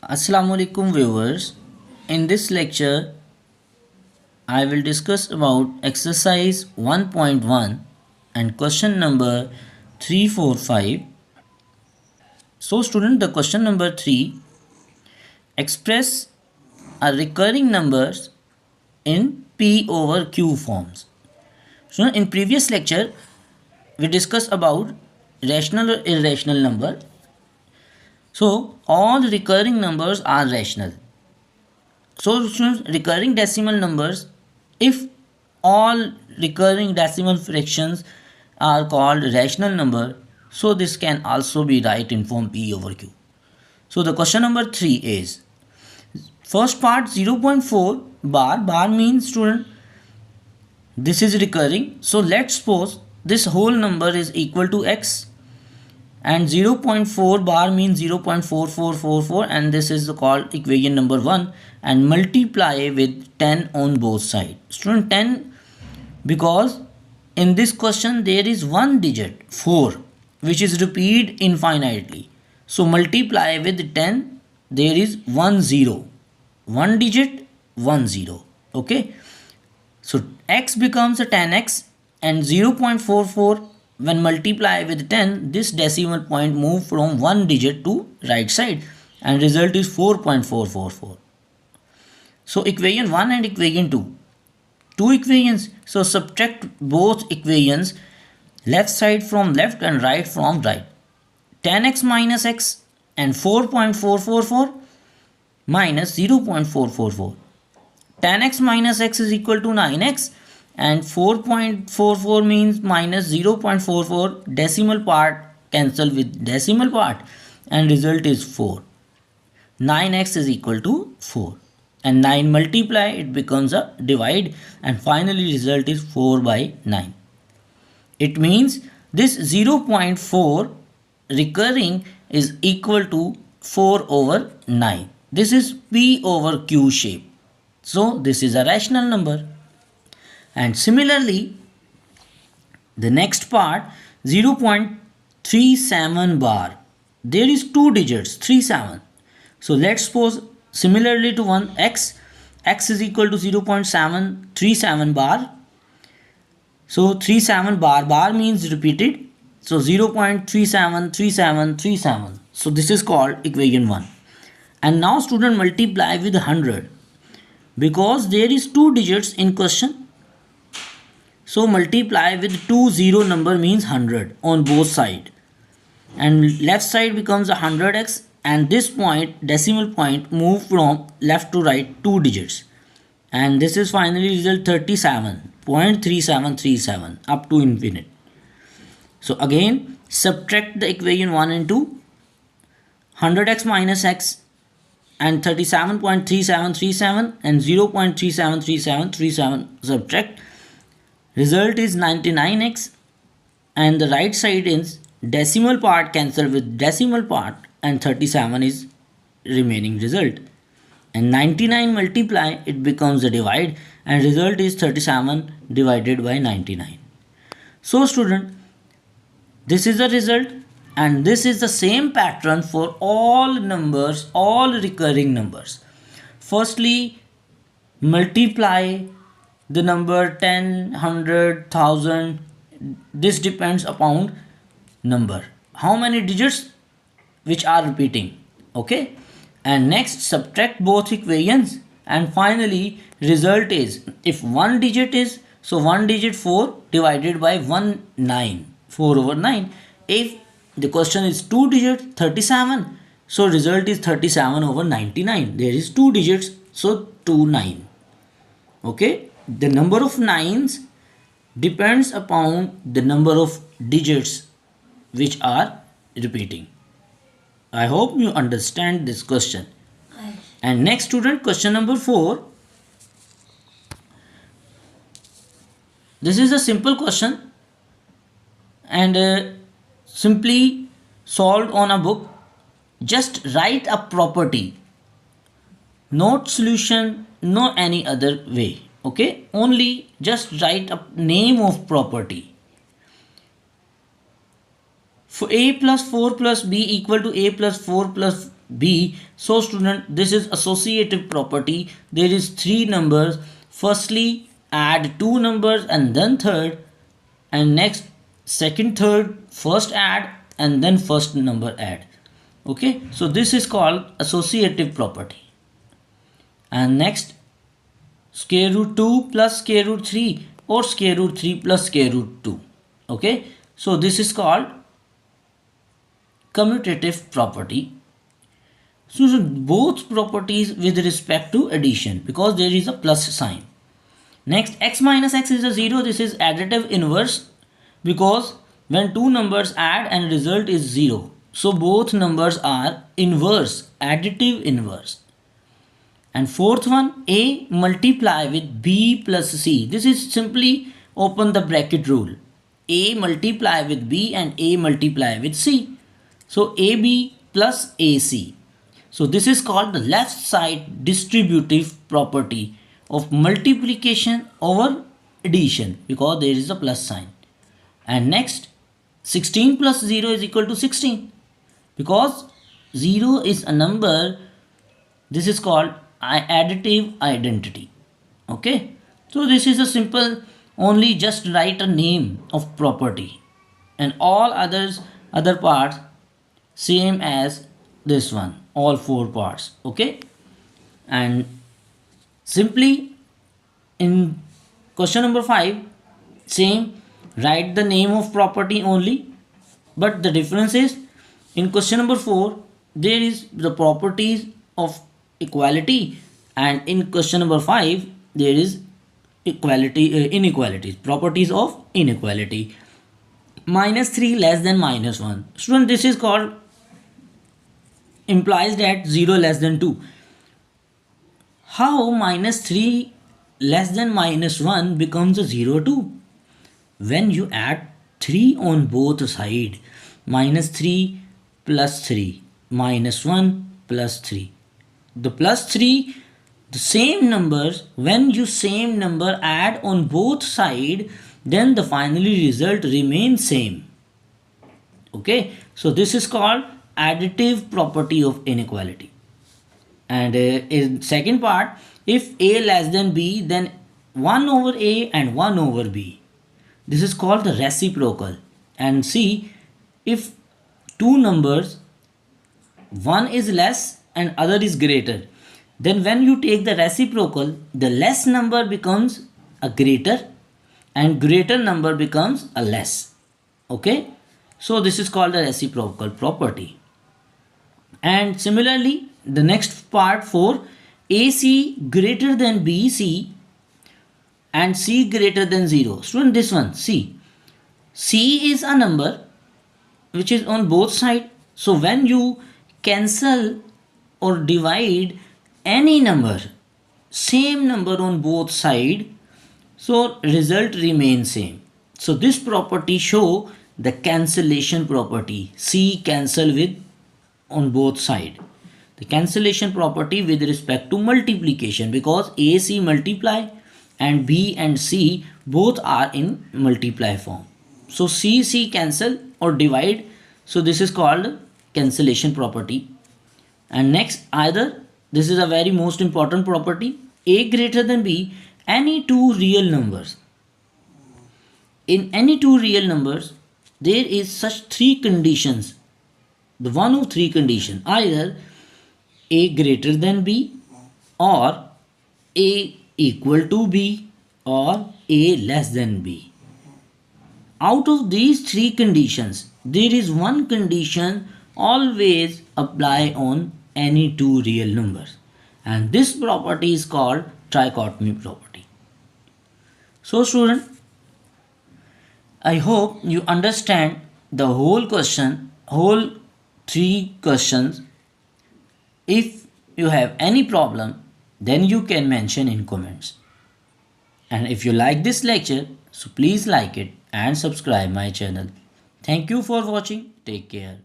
Assalamu alaikum viewers. In this lecture, I will discuss about exercise 1.1 and question number 345. So student, the question number 3, express a recurring numbers in P over Q forms. So in previous lecture, we discussed about rational or irrational number. So all recurring numbers are rational. So students, recurring decimal numbers, if all recurring decimal fractions are called rational number, so this can also be right in form P over Q. So the question number 3 is, first part 0.4 bar means student this is recurring. So let's suppose this whole number is equal to x, and 0.4 bar means 0.4444, and this is called equation number 1, and multiply with 10 on both sides. Student, 10, because in this question there is one digit 4 which is repeated infinitely. So multiply with 10, there is 10, one digit 10. Okay, so x becomes a 10x, and 0.44 when multiply with 10, this decimal point move from one digit to right side, and result is 4.444. So equation 1 and equation 2, two equations. So subtract both equations, left side from left and right from right. 10x minus x and 4.444 minus 0.444. 10x minus x is equal to 9x, and 4.44 means minus 0.44, decimal part cancel with decimal part, and result is 4. 9x is equal to 4, and 9 multiply, it becomes a divide, and finally result is 4 by 9. It means this 0.4 recurring is equal to 4 over 9. This is P over Q shape. So this is a rational number. And similarly, the next part 0.37 bar, there is two digits 37. So let's suppose similarly to one x is equal to 0.737 bar. So 37 bar means repeated, so 0.373737. So this is called equation 1. And now student, multiply with 100, because there is two digits in question. So multiply with 20 number means 100 on both sides, and left side becomes 100x, and this point decimal point move from left to right two digits, and this is finally result 37.3737 up to infinite. So again subtract the equation 1 and 2, 100x minus x and 37.3737 and 0.373737 subtract, result is 99x, and the right side is decimal part cancel with decimal part, and 37 is remaining result, and 99 multiply, it becomes a divide, and result is 37 divided by 99. So student, this is the result, and this is the same pattern for all numbers, all recurring numbers. Firstly, multiply the number 10, 100, 1000. This depends upon number, how many digits which are repeating. Okay, and next subtract both equations, and finally result is, if one digit is, so one digit 4 divided by 1 9, 4 over 9. If the question is two digits 37, so result is 37 over 99. There is two digits, so 2 9. Okay, the number of nines depends upon the number of digits which are repeating. I hope you understand this question. And next student, question number 4. This is a simple question, and simply solved on a book. Just write a property, not solution, no any other way. Okay, only just write a name of property. For a plus 4 plus b equal to a plus 4 plus B. So student, this is associative property. There is three numbers. Firstly, add two numbers and then third, and next second, third, first add and then first number add. Okay, so this is called associative property. And next, square root 2 plus square root 3 or square root 3 plus square root 2. Okay, so this is called commutative property. So both properties with respect to addition, because there is a plus sign. Next, x minus x is a 0. This is additive inverse, because when two numbers add and result is 0. So both numbers are inverse, additive inverse. And fourth one, a multiply with b plus c. This is simply open the bracket rule. A multiply with b and a multiply with c. So ab plus ac. So this is called the left side distributive property of multiplication over addition, because there is a plus sign. And next, 16 plus 0 is equal to 16, because 0 is a number. This is called additive identity. Okay, so this is a simple, only just write a name of property, and all other parts same as this one, all four parts. Okay, and simply in question number 5, same, write the name of property only, but the difference is in question number 4 there is the properties of equality, and in question number 5 there is inequalities, properties of inequality. Minus 3 less than minus 1. Student, this is called, implies that 0 less than 2. How minus 3 less than minus 1 becomes a 0 2? When you add 3 on both sides, minus 3 plus 3, minus 1 plus 3. The plus 3, the same numbers, when you same number add on both sides, then the finally result remains same. Okay, so this is called additive property of inequality. And in second part, if a less than b, then 1 over a and 1 over b. This is called the reciprocal. And see, if two numbers, one is less and other is greater, then when you take the reciprocal, the less number becomes a greater and greater number becomes a less. Okay, so this is called the reciprocal property. And similarly, the next part, for AC greater than BC and C greater than 0. Student, this one, C is a number which is on both sides. So when you cancel or divide any number, same number on both sides, so result remains same. So this property show the cancellation property. C cancel with on both sides. The cancellation property with respect to multiplication, because AC multiply and B and C both are in multiply form. So C cancel or divide. So this is called cancellation property. And next, either, this is a very most important property, A greater than B, any two real numbers. In any two real numbers, there is such three conditions. The one of three conditions, either A greater than B, or A equal to B, or A less than B. Out of these three conditions, there is one condition always apply on any two real numbers, and this property is called trichotomy property. So student, I hope you understand the whole question, whole three questions. If you have any problem, then you can mention in comments. And if you like this lecture, so please like it and subscribe my channel. Thank you for watching. Take care.